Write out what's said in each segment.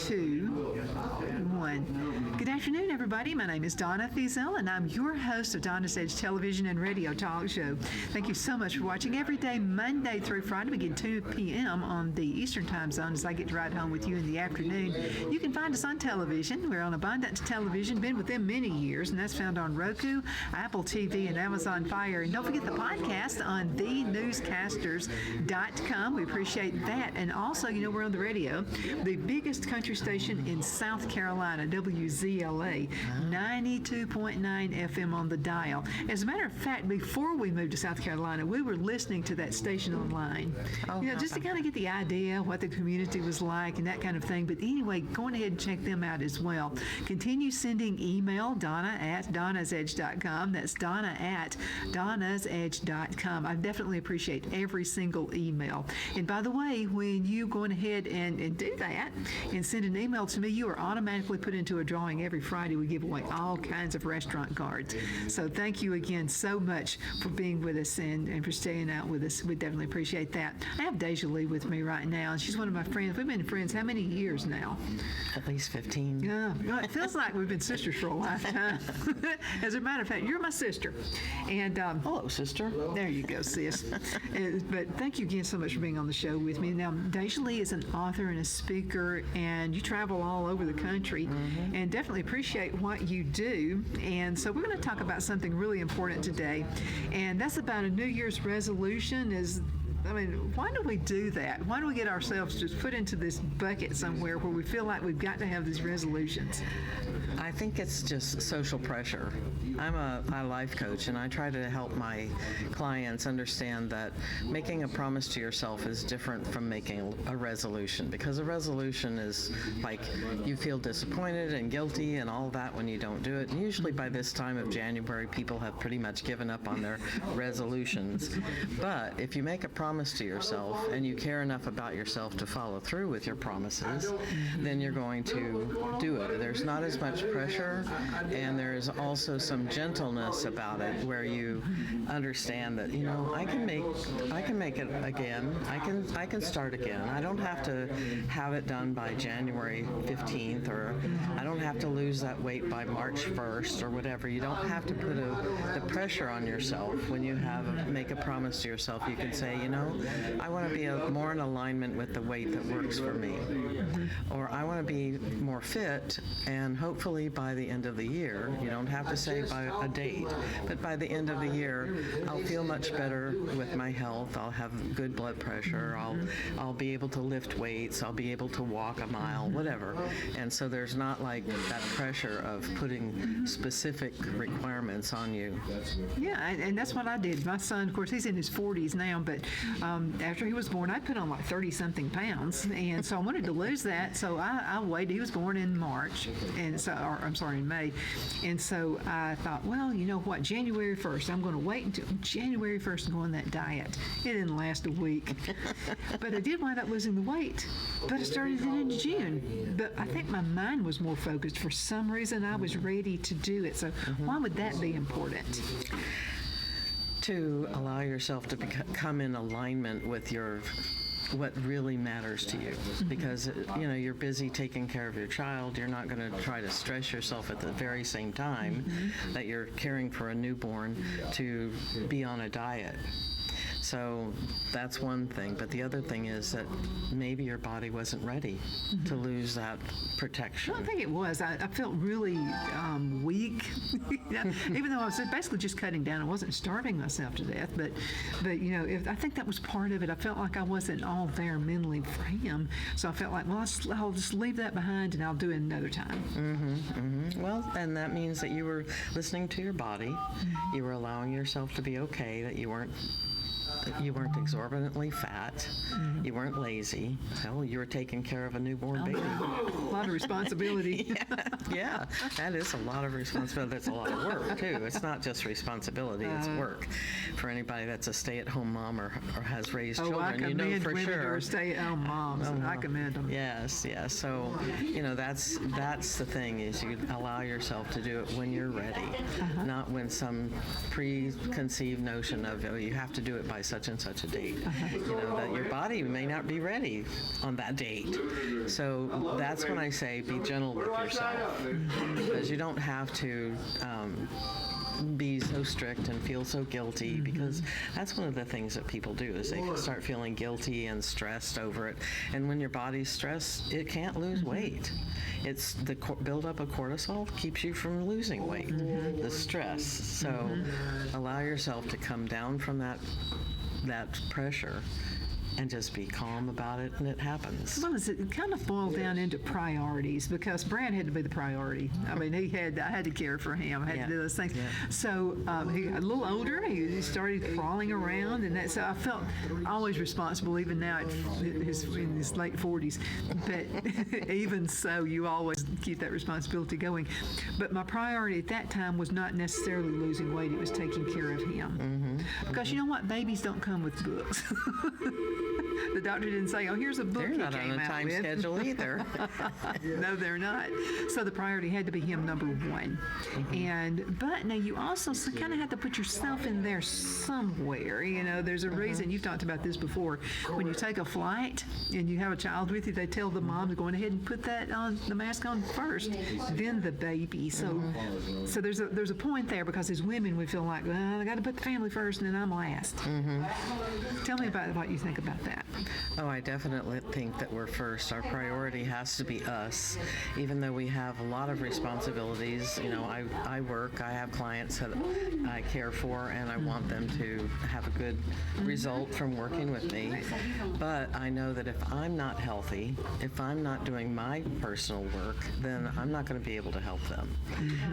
2, 1. Good afternoon, everybody. My name is Donna Feazell, and I'm your host of Donna's Edge Television and Radio Talk Show. Thank you so much for watching every day, Monday through Friday. We get 2 p.m. on the Eastern Time Zone as I get to ride home with you in the afternoon. You can find us on television. We're on Abundant Television, been with them many years, and that's found on Roku, Apple TV, and Amazon Fire. And don't forget the podcast on thenewscasters.com. We appreciate that. And also, we're on the radio, the biggest country station in South Carolina, WZLA, 92.9 FM on the dial. As a matter of fact, before we moved to South Carolina, we were listening to that station online, just to kind of get the idea what the community was like and that kind of thing. But anyway, go ahead and check them out as well. Continue sending email, Donna@donnasedge.com. That's Donna@donnasedge.com. I definitely appreciate every single email. And by the way, when you go ahead and do that and send an email to me, you are automatically put into a drawing every Friday. We give away all kinds of restaurant cards. So thank you again so much for being with us and for staying out with us. We definitely appreciate that. I have DeJoly with me right now, and she's one of my friends. We've been friends how many years now? At least 15. Yeah, well, it feels like we've been sisters for a lifetime. As a matter of fact, you're my sister. And hello, sister. There you go, sis. But thank you again so much for being on the show with me. Now, DeJoly is an author and a speaker, and you travel all over the country, and definitely appreciate what you do. And so we're going to talk about something really important today, and that's about a New Year's resolution. Why do we do that? Why do we get ourselves just put into this bucket somewhere where we feel like we've got to have these resolutions? I think it's just social pressure. I'm a life coach, and I try to help my clients understand that making a promise to yourself is different from making a resolution, because a resolution is like you feel disappointed and guilty and all that when you don't do it. And usually by this time of January, people have pretty much given up on their resolutions. But if you make a promise to yourself and you care enough about yourself to follow through with your promises, then you're going to do it. There's not as much pressure, and there's also some gentleness about it where you understand that I can make it again. I can start again. I don't have to have it done by January 15th, or I don't have to lose that weight by March 1st or whatever. You don't have to put the pressure on yourself when you make a promise to yourself. You can say, I want to be more in alignment with the weight that works for me, or I want to be more fit, and hopefully by the end of the year, you don't have to say by a date, but by the end of the year, I'll feel much better with my health. I'll have good blood pressure. I'll be able to lift weights. I'll be able to walk a mile, whatever. And so there's not like that pressure of putting specific requirements on you. Yeah, and that's what I did. My son, of course, he's in his 40s now, but after he was born, I put on like 30-something pounds, and so I wanted to lose that. So I waited. He was born in March, and so in May, and so I thought, well, you know what, January 1st, I'm going to wait until January 1st and go on that diet. It didn't last a week, but I did wind up losing the weight. But I started it in June. But I think my mind was more focused. For some reason, I was ready to do it. So why would that be important? To allow yourself to come in alignment with what really matters to you, because you're busy taking care of your child. You're not going to try to stress yourself at the very same time that you're caring for a newborn to be on a diet. So that's one thing. But the other thing is that maybe your body wasn't ready to lose that protection. I don't think it was. I felt really weak, even though I was basically just cutting down. I wasn't starving myself to death, but I think that was part of it. I felt like I wasn't all there mentally for him, so I felt like, well, I'll just leave that behind and I'll do it another time. Well, and that means that you were listening to your body. You were allowing yourself to be okay, that you weren't exorbitantly fat. You weren't lazy. Hell, you were taking care of a newborn baby. A lot of responsibility. Yeah, that is a lot of responsibility. That's a lot of work, too. It's not just responsibility, it's work. For anybody that's a stay-at-home mom or has raised children, I commend you know for women sure. who are stay-at-home moms. I commend them. Yes. So, that's the thing, is you allow yourself to do it when you're ready, not when some preconceived notion of, you have to do it by such such and such a date. You know, that your body may not be ready on that date. So that's when I say be gentle with yourself, because you don't have to be so strict and feel so guilty, because that's one of the things that people do is they can start feeling guilty and stressed over it. And when your body's stressed, it can't lose weight. It's the buildup of cortisol keeps you from losing weight, the stress. So allow yourself to come down from that pressure and just be calm about it, and it happens. Well, it kind of boiled down into priorities, because Brad had to be the priority. I mean, I had to care for him. I had to do those things. Yeah. So he got a little older. He started crawling around, and so I felt always responsible, even now in his late 40s. But even so, you always keep that responsibility going. But my priority at that time was not necessarily losing weight. It was taking care of him. Because you know what? Babies don't come with books. The doctor didn't say, "Oh, here's a book." They're not on a time schedule either. No, they're not. So the priority had to be him, number one. But now you also kind of have to put yourself in there somewhere. You know, there's a reason. You've talked about this before. When you take a flight and you have a child with you, they tell the mom to go ahead and put the mask on first, then the baby. So there's a point there, because as women we feel like, well, I got to put the family first, and then I'm last. Tell me about what you think about that. Oh, I definitely think that we're first. Our priority has to be us, even though we have a lot of responsibilities. You know, I work, I have clients that I care for, and I want them to have a good result from working with me. But I know that if I'm not healthy, if I'm not doing my personal work, then I'm not going to be able to help them.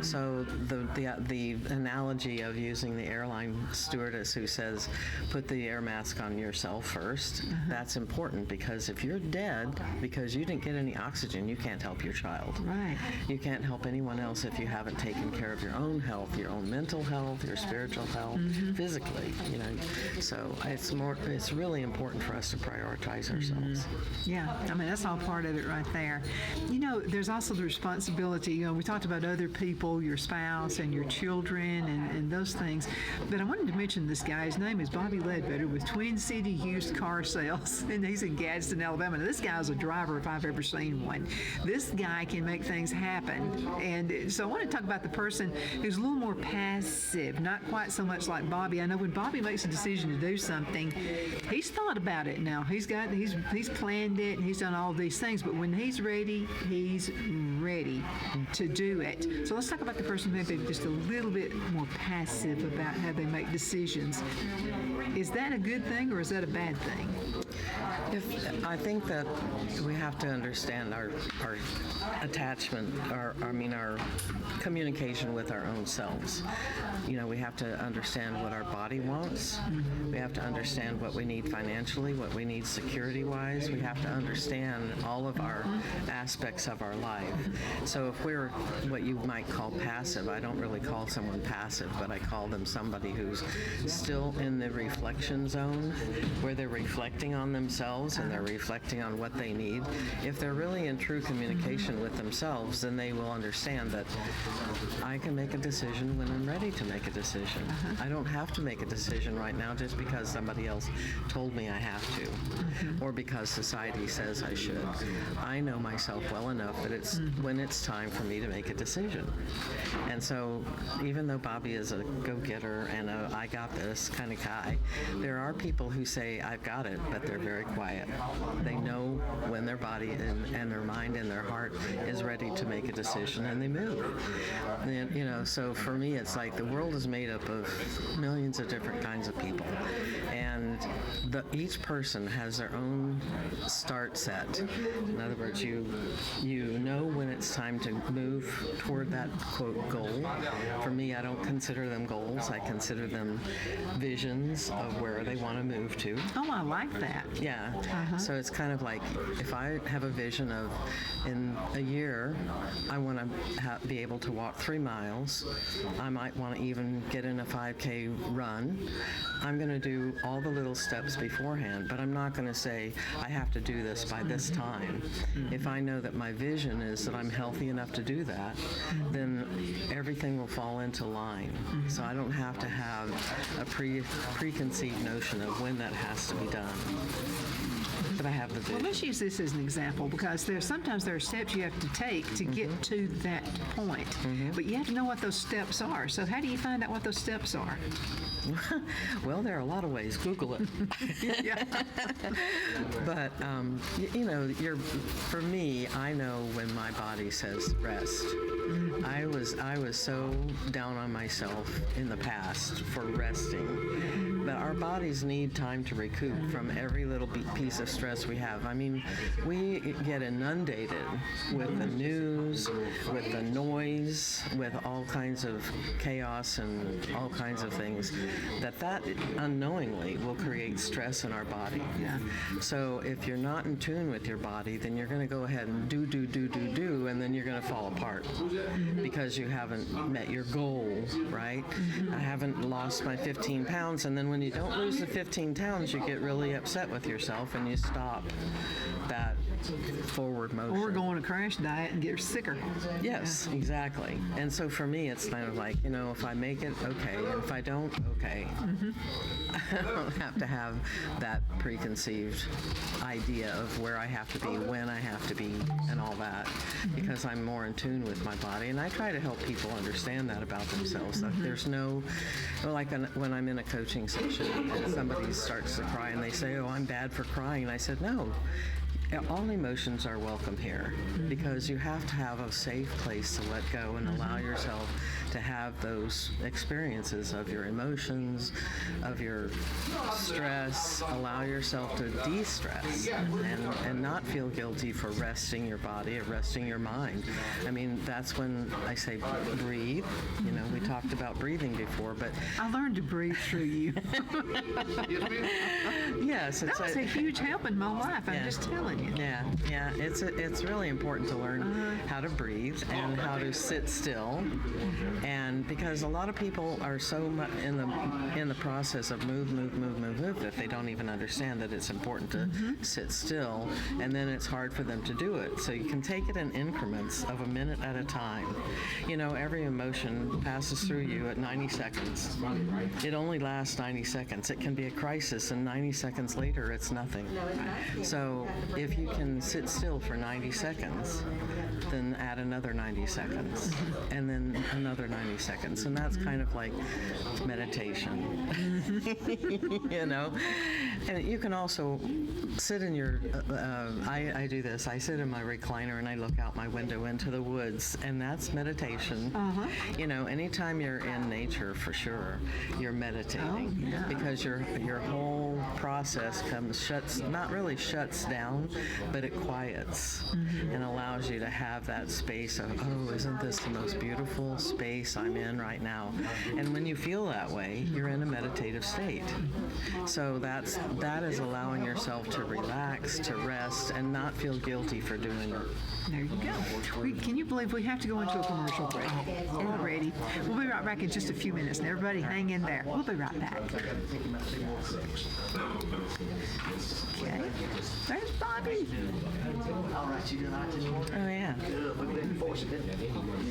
So the analogy of using the airline stewardess who says, put the air mask on yourself first, that's important, because if you're dead because you didn't get any oxygen, you can't help your child. Right. You can't help anyone else if you haven't taken care of your own health, your own mental health, your spiritual health, physically, you know. So it's really important for us to prioritize ourselves. Yeah, I mean, that's all part of it right there. You know, there's also the responsibility. You know, we talked about other people, your spouse and your children and those things. But I wanted to mention this guy. His name is Bobby Ledbetter with Twin City Used Car Sales, and he's in Gadsden, Alabama. Now, this guy's a driver if I've ever seen one. This guy can make things happen. And so I want to talk about the person who's a little more passive, not quite so much like Bobby. I know when Bobby makes a decision to do something, he's thought about it now. He's planned it, and he's done all these things, but when he's ready to do it. So let's talk about the person who may be just a little bit more passive about how they make decisions. Is that a good thing, or is that a bad thing? I think that we have to understand our attachment, our communication with our own selves. You know, we have to understand what our body wants. We have to understand what we need financially, what we need security-wise. We have to understand all of our aspects of our life. So if we're what you might call passive, I don't really call someone passive, but I call them somebody who's still in the reflection zone, where they're reflecting on themselves and they're reflecting on what they need. If they're really in true communication with themselves, then they will understand that I can make a decision when I'm ready to make a decision. I don't have to make a decision right now just because somebody else told me I have to, or because society says I should. I know myself well enough that it's when it's time for me to make a decision. And so even though Bobby is a go-getter and a I got this kind of guy, there are people who say I've got it, but they're very quiet. They know when their body and their mind and their heart is ready to make a decision, and they move. And, you know, so for me, it's like the world is made up of millions of different kinds of people, and each person has their own start set. In other words, you know when it's time to move toward that quote goal. For me, I don't consider them goals. I consider them visions of where they want to move to. Oh, I like that. Yeah. So it's kind of like if I have a vision of in a year, I want to be able to walk 3 miles. I might want to even get in a 5K run. I'm going to do all the little steps beforehand, but I'm not going to say I have to do this by this time. If I know that my vision is that I'm healthy enough to do that, then everything will fall into line. So I don't have to have a preconceived notion of when that has to be done. But I have the vision. Well, let's use this as an example, because sometimes there are steps you have to take to get to that point. But you have to know what those steps are. So how do you find out what those steps are? Well, there are a lot of ways. Google it. Yeah. But for me, I know when my body says rest. I was so down on myself in the past for resting. But our bodies need time to recoup from every little piece of stress we have. I mean, we get inundated with the news, with the noise, with all kinds of chaos and all kinds of things that unknowingly will create stress in our body. Yeah. So if you're not in tune with your body, then you're going to go ahead and do, and then you're going to fall apart because you haven't met your goal, right? I haven't lost my 15 pounds, and then when you don't lose the 15 pounds, you get really upset with yourself and you stop that forward motion. Or go on a crash diet and get sicker. Yes, exactly. And so for me, it's kind of like, if I make it, okay, and if I don't, okay. I don't have to have that preconceived idea of where I have to be, when I have to be, and all that, because I'm more in tune with my body. And I try to help people understand that about themselves. That there's no, when I'm in a coaching session and somebody starts to cry and they say, oh, I'm bad for crying. And I said, no. All emotions are welcome here, because you have to have a safe place to let go and allow yourself to have those experiences of your emotions, of your stress. Allow yourself to de-stress and not feel guilty for resting your body or resting your mind. I mean, that's when I say breathe. We talked about breathing before, but I learned to breathe through you. Yes, That was a huge help in my life. I'm just telling you. Yeah. It's really important to learn how to breathe and how to sit still, and because a lot of people are so much in the process of move that they don't even understand that it's important to sit still, and then it's hard for them to do it. So you can take it in increments of a minute at a time. Every emotion passes through you at 90 seconds. It only lasts 90 seconds. It can be a crisis, and 90 seconds later, it's nothing. So if you can sit still for 90 seconds, then add another 90 seconds, and then another 90 seconds. And that's kind of like meditation, And you can also sit in your, I do this, I sit in my recliner and I look out my window into the woods, and that's meditation. Anytime you're in nature, for sure, you're meditating, because your whole process not really shuts down, but it quiets and allows you to have that space of, oh, isn't this the most beautiful space I'm in right now? And when you feel that way, you're in a meditative state. So that is allowing yourself to relax, to rest, and not feel guilty for doing it. There you go. Can you believe we have to go into a commercial break already? We'll be right back in just a few minutes. And everybody hang in there. We'll be right back. Okay. There's Bobby. Oh, yeah.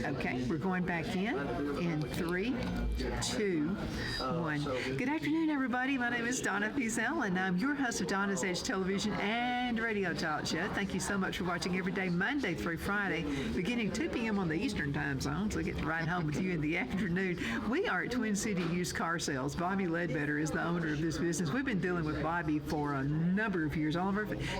Okay, we're going back in 3, 2, 1. Good afternoon, everybody. My name is Donna Feazell, and I'm your host of Donna's Edge Television and Radio Talk Show. Thank you so much for watching every day, Monday through Friday, beginning 2 p.m. on the Eastern Time Zone, so I get to ride home with you in the afternoon. We are at Twin City Used Car Sales. Bobby Ledbetter is the owner of this business. We've been dealing with Bobby for a number of years,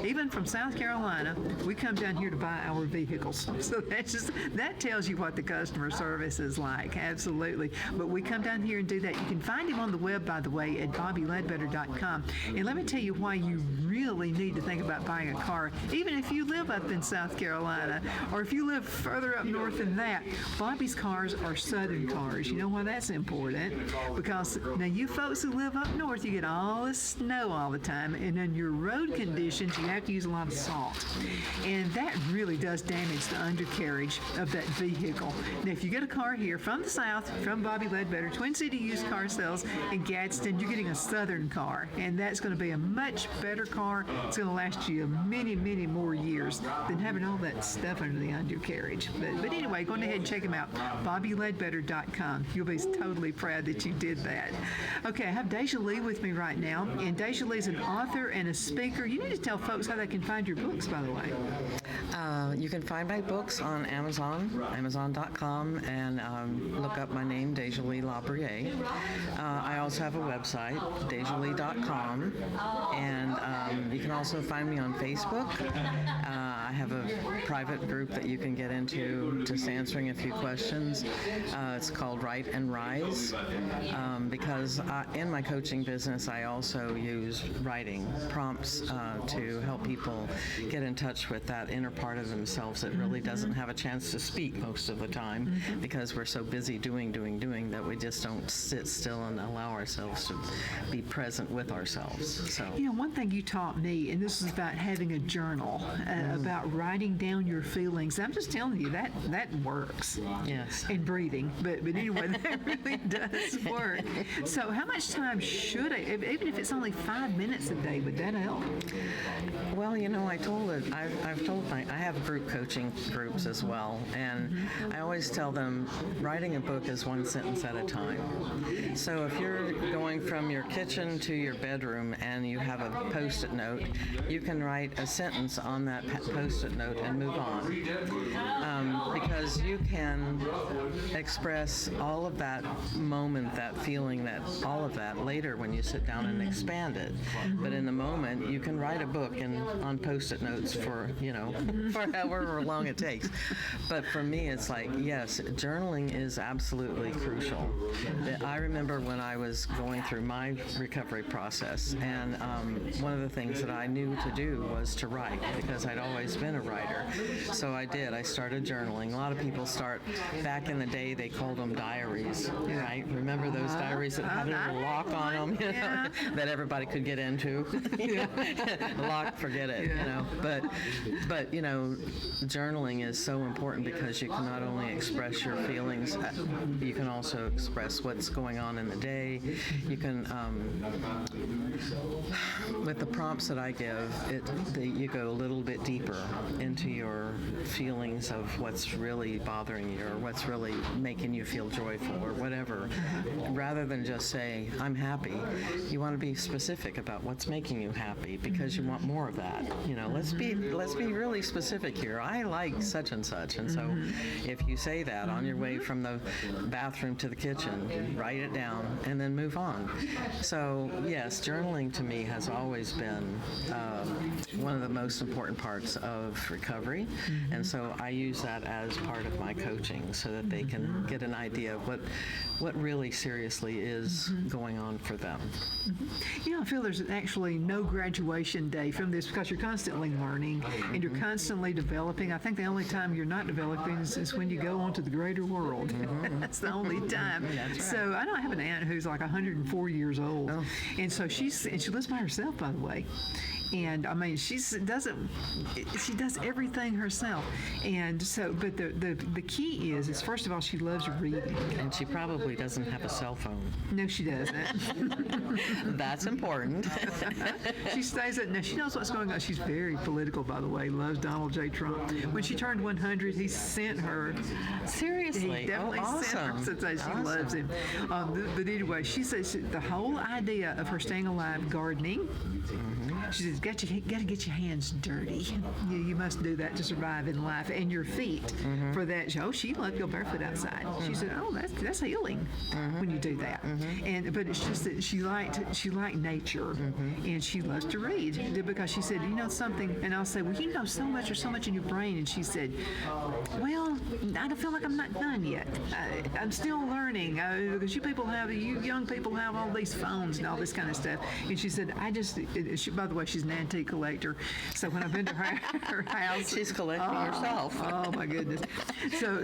even from South Carolina. We we come down here to buy our vehicles. So that tells you what the customer service is like, absolutely. But we come down here and do that. You can find him on the web, by the way, at bobbyledbetter.com. And let me tell you why you really need to think about buying a car, even if you live up in South Carolina, or if you live further up north than that. Bobby's cars are Southern cars. You know why that's important? Because now you folks who live up north, you get all the snow all the time, and in your road conditions, you have to use a lot of salt. And that really does damage the undercarriage of that vehicle. Now, if you get a car here from the South, from Bobby Ledbetter, Twin City Used Car Sales in Gadsden, you're getting a Southern car, and that's going to be a much better car. It's going to last you many, many more years than having all that stuff under the undercarriage. But anyway, go ahead and check him out, bobbyledbetter.com. You'll be totally proud that you did that. Okay, I have DeJoly with me right now, and DeJoly is an author and a speaker. You need to tell folks how they can find your books, by the way. You can find my books on Amazon, amazon.com, and look up my name, DeJoly LaBrier. I also have a website, dejoly.com, and you can also find me on Facebook. I have a private group that you can get into just answering a few questions. It's called Write and Rise, because in my coaching business, I also use writing prompts to help people get in touch with that inner part of themselves that really doesn't have a chance to speak most of the time because we're so busy doing that we just don't sit still and allow ourselves to be present with ourselves. So, you know, one thing you taught me, and this is about having a journal, about writing down your feelings. I'm just telling you that works. Yes. And breathing, but anyway, that really does work. So, how much time should even if it's only 5 minutes a day, would that help? Well, you know, I have group coaching groups as well, and I always tell them writing a book is one sentence at a time. So if you're going from your kitchen to your bedroom and you have a Post-it note, you can write a sentence on that Post-it note and move on. Because you can express all of that moment, that feeling, that all of that later when you sit down and expand it. But in the moment, you can write a book on Post-it notes for, for however long it takes. But for me, it's like, yes, journaling is absolutely crucial. I remember when I was going through my recovery process, and one of the things that I knew to do was to write, because I'd always been a writer. So I did. I started journaling. A lot of people start, back in the day, they called them diaries, right? Remember those diaries that had a little lock on them, that everybody could get into? Lock, forget it, But journaling is so important because you can not only express your feelings, you can also express what's going on in the day. You can, with the prompts that I give, you go a little bit deeper into your feelings of what's really bothering you or what's really making you feel joyful or whatever. Rather than just say, I'm happy, you want to be specific about what's making you happy because you want more of that. Let's be really specific here. I like such and such. And so if you say that on your way from the bathroom to the kitchen, write it down and then move on. So yes, journaling to me has always been one of the most important parts of recovery. And so I use that as part of my coaching so that they can get an idea of what really seriously is going on for them. I feel there's actually no graduation day from this because you're constantly learning and you're constantly developing. I think the only time you're not developing is when you go on to the greater world. That's the only time. That's right. So I know I have an aunt who's like 104 years old, and so she lives by herself, by the way. And I mean, she does everything herself. And so, but the key is first of all, she loves reading. And she probably doesn't have a cell phone. No, she doesn't. That's important. She stays at, now she knows what's going on. She's very political, by the way, loves Donald J. Trump. When she turned 100, he sent her. Seriously? He definitely sent her since she loves him. But anyway, she says the whole idea of her staying alive gardening, she says got to get your hands dirty. You must do that to survive in life, and your feet for that. She let go barefoot outside. She said, "Oh, that's healing when you do that." But it's just that she liked nature, and she loves to read because she said, "You know something?" And I'll say, "Well, you know so much, or so much in your brain." And she said, "Well, I don't feel like I'm not done yet. I'm still learning because you young people have all these phones and all this kind of stuff." And she said, by the way, she's an antique collector. So when I've been to her house, She's collecting herself. Oh my goodness.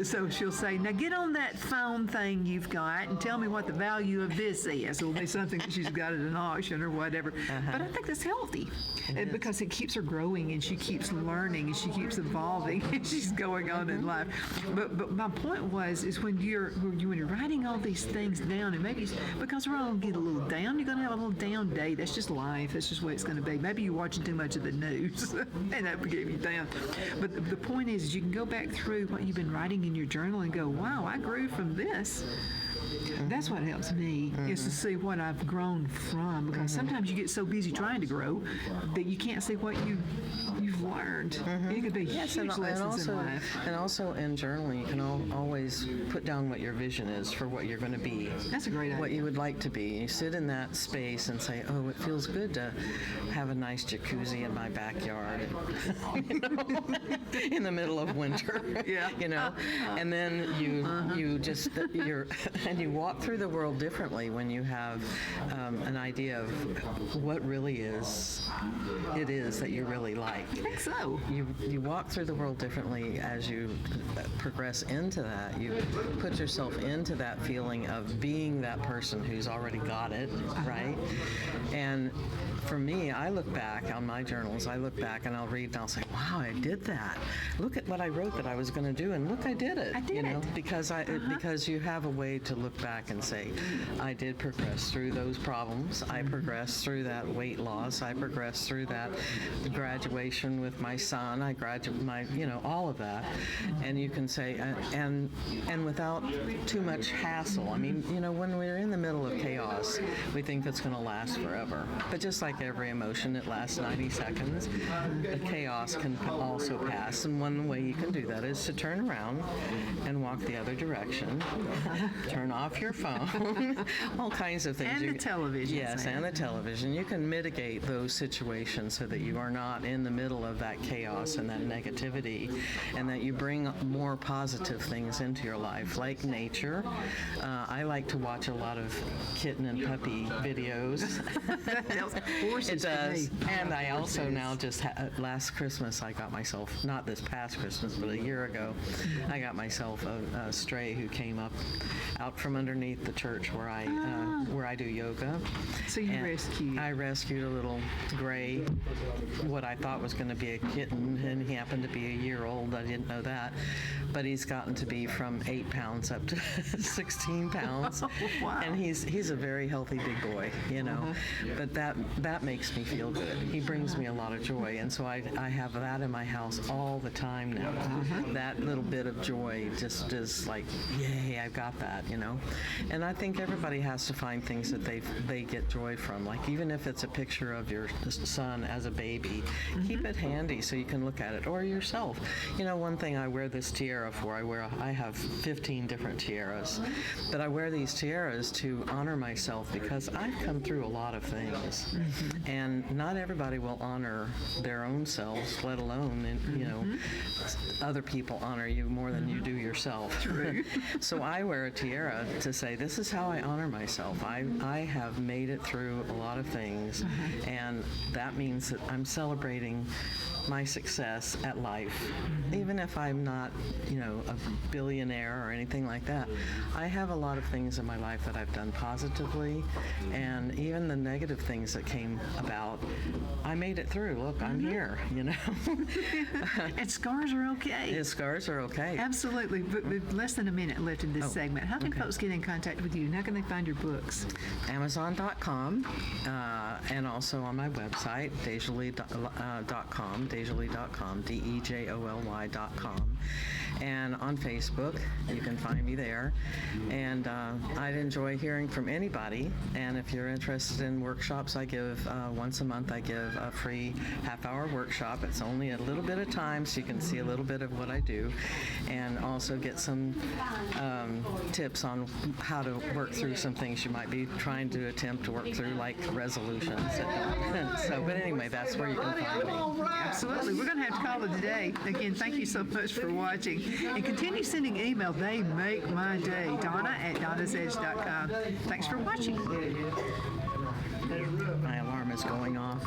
So she'll say, "Now get on that phone thing you've got and tell me what the value of this is." It'll be something that she's got at an auction or whatever. But I think that's healthy because it keeps her growing and she keeps learning and she keeps evolving and she's going on in life. But my point is when you're writing all these things down, and maybe because we're all going to get a little down, you're going to have a little down day. That's just life. That's just what it's going to be. Maybe you're watching too much of the news and that will get you down. But the point is you can go back through what you've been writing in your journal and go, "Wow, I grew from this." That's what helps me is to see what I've grown from, because sometimes you get so busy trying to grow that you can't see what you've learned. It could be huge lessons in life. And also in journaling, you can always put down what your vision is for what you're going to be. That's a great idea. What you would like to be. You sit in that space and say, "Oh, it feels good to have a nice jacuzzi in my backyard," in the middle of winter. Yeah. And then you walk through the world differently when you have an idea of what really it is that you really like. I think so. You walk through the world differently as you progress into that. You put yourself into that feeling of being that person who's already got it, right? And for me, I look back on my journals, and I'll read and I'll say, "Wow, I did that. Look at what I wrote that I was going to do, and look, I did it." I did it. Because you have a way to look back and say, "I did progress through those problems. I progressed through that weight loss. I progressed through that graduation with my son. I graduated all of that." And you can say, and without too much hassle. I mean, when we're in the middle of chaos, we think it's going to last forever. But just like every emotion, it lasts 90 seconds. The chaos can also pass. And one way you can do that is to turn around and walk the other direction. Turn off your phone. All kinds of things. And the television. Yes, and the television. You can mitigate those situations so that you are not in the middle of that chaos and that negativity, and that you bring more positive things into your life, like nature. I like to watch a lot of kitten and puppy videos. It does. And I also now last Christmas I got myself, not this past Christmas, but a year ago, I got myself a stray who came out from underneath the church where I do yoga. So you rescued. I rescued a little gray, what I thought was going to be a kitten, and he happened to be a year old. I didn't know that. But he's gotten to be from 8 pounds up to 16 pounds. Wow. And he's a very healthy big boy, But that makes me feel good. He brings me a lot of joy. And so I have that in my house all the time now. That little bit of joy just is like, yay, I've got that, And I think everybody has to find things that they get joy from. Like even if it's a picture of your son as a baby, keep it handy so you can look at it, or yourself. One thing I wear this tiara for, I have 15 different tiaras, but I wear these tiaras to honor myself because I've come through a lot of things, and not everybody will honor their own selves, let alone, other people honor you more than you do yourself. True. So I wear a tiara to say, this is how I honor myself. I have made it through a lot of things, and that means that I'm celebrating my success at life. Even if I'm not, a billionaire or anything like that, I have a lot of things in my life that I've done positively, and even the negative things that came about, I made it through. Look, I'm here, And scars are okay. Yeah, scars are okay. Absolutely. But with less than a minute left in this segment, how can folks get in contact with you? And how can they find your books? Amazon.com. and also on my website, DeJoly.com, DeJoly.com, DeJoly.com. And on Facebook, you can find me there. And I'd enjoy hearing from anybody. And if you're interested in workshops, I give once a month, I give a free half-hour workshop. It's only a little bit of time, so you can see a little bit of what I do, and also get some tips on how to work through some things you might be trying to attempt to work through, like resolutions. So, but anyway, that's where you can find me. Absolutely. We're going to have to call it a day. Again, thank you so much for watching. And continue sending email. They make my day. Donna at donnasedge.com. Thanks for watching. My alarm is going off.